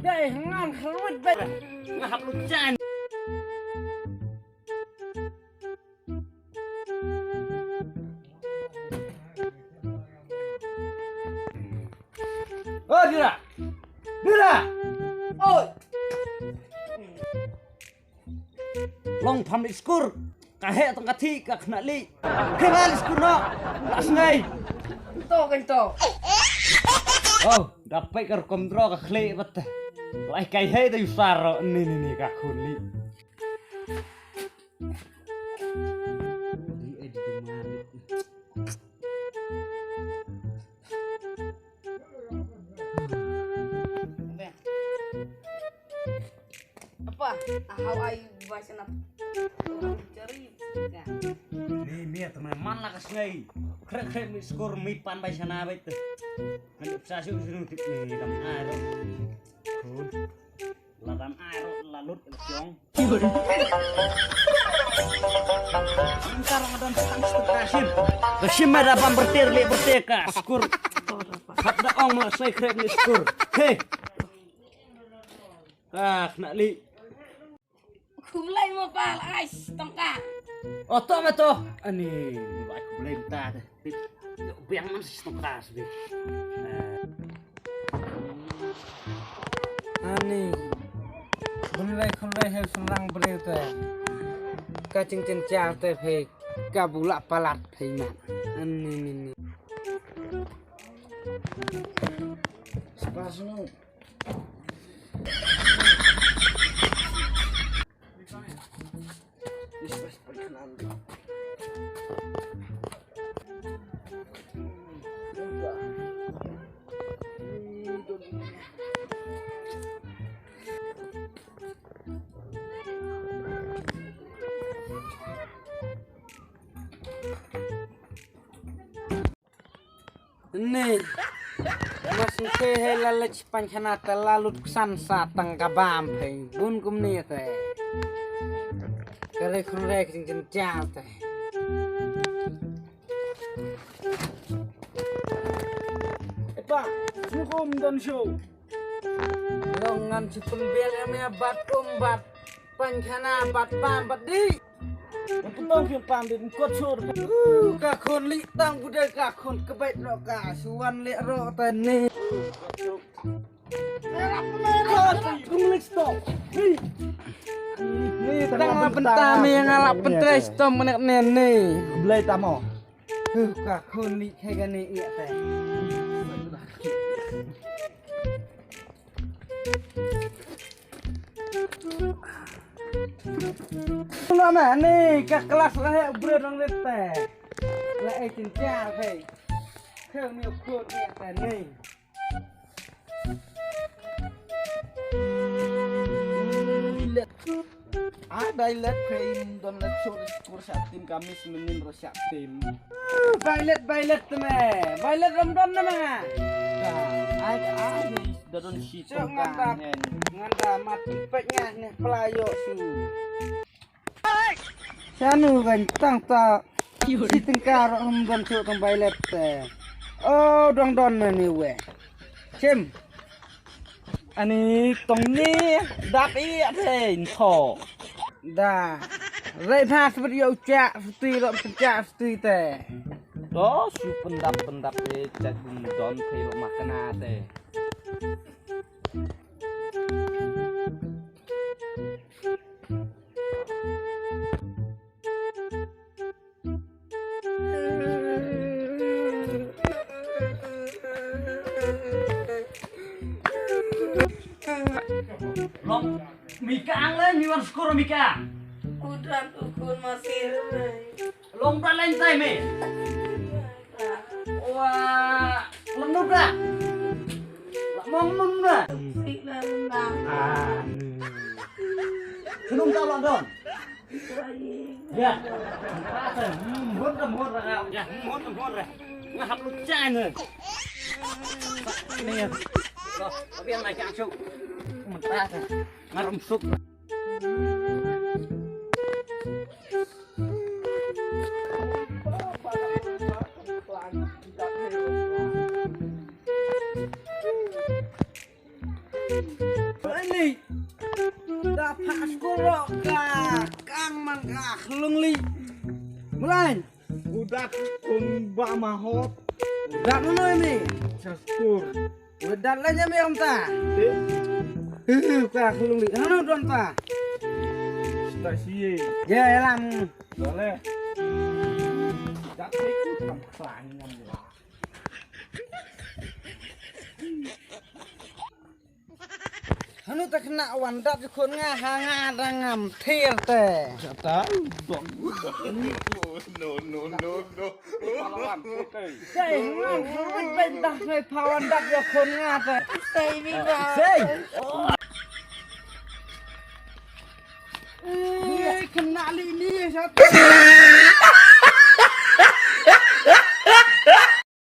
đây ngon không biết ngập luôn chan đưa ra ôi long tham đi skur cả hệ tông cả thi cả nã li khi mà đi skur nó là ngay to cái to oh dapat ke kontrol ke klik bet lai kai he tu sar ni ka khun li apa how are you bahasa nak cari ni teman mana ka sngai krek mi skor mi pan bai sana bet ngadep sasu sunu tip ni dam air khun ladam air lalut jong entar ngadon stang kasim ada pam bertir li berteka skor hadda ong ma sai krek mi skor he nak li kumlai mo pal ais tongka oto meto ani baik kumlai ta biang man tongka sbi ani kumlai he sunrang brete ka cing cha te phe ka bulak palat phe ma ani ni spasno Nih, masih kehelal panjana terlalu sansa tangkabam peng bun kumni teh, kerek cincin cal teh. Pak, hukum dan show. Longan cipun biar kami bat kumbat panjana bat pam bat di. Betul yang pandai kuat sur. Kakun li tang budai kakun kebaik lo ka suan li ro tani. Kumlik stop. Ni tang bentam yang ngalap pentai stop menek nene. Belai tamo. Kakun li kayak gini iya teh. Nama ni ke kelas lah berdong lete. Lah cincin hei. Kau ni ukut ni tani. Ada let kain don let show kursi tim kami semenin rosak tim. Bailet teme. Bailet Ramadan nama. Ada dadon si nganda mati peknya nih pelayo su. Sanu kan tang ta si tengkar hembon su tong bailet teh. Oh don ni we. Cem. Ani tong ni dap i aten tho. Dah. Rai pas seperti ucap seperti lo pencak seperti teh. Do su pendap jagung don pelo makan ate. Long Mika anglen ni wan skor Mika. kudran ukun masih Long ta lain tai me. Wah, lenuk dah. Mong dah. sila lembang Senung tau London. Ya. Muốn ra. Ya, muốn ra. Ngahap lu chan rồi. Này. Rồi, tapi yang naik langsung. Mentah. Ngarum sup. Ini dapat sekolah kang mangga kelung li. Mulai. Budak kung ba mahot. Dak mana ini? Saskur. Udah lah nyampe om ta. Kah kelung li. Hano don ta. Stasiye. Ya elam. Boleh. Dapat ikut persaingan lah. Hano tak kena wandat kon ngah ngam thiel te. Tahu dong. No. Sei ngam hawit ben dah ngai pawan dak ya kon ngah te. Say mi ba. Sei. Kena li ni satu.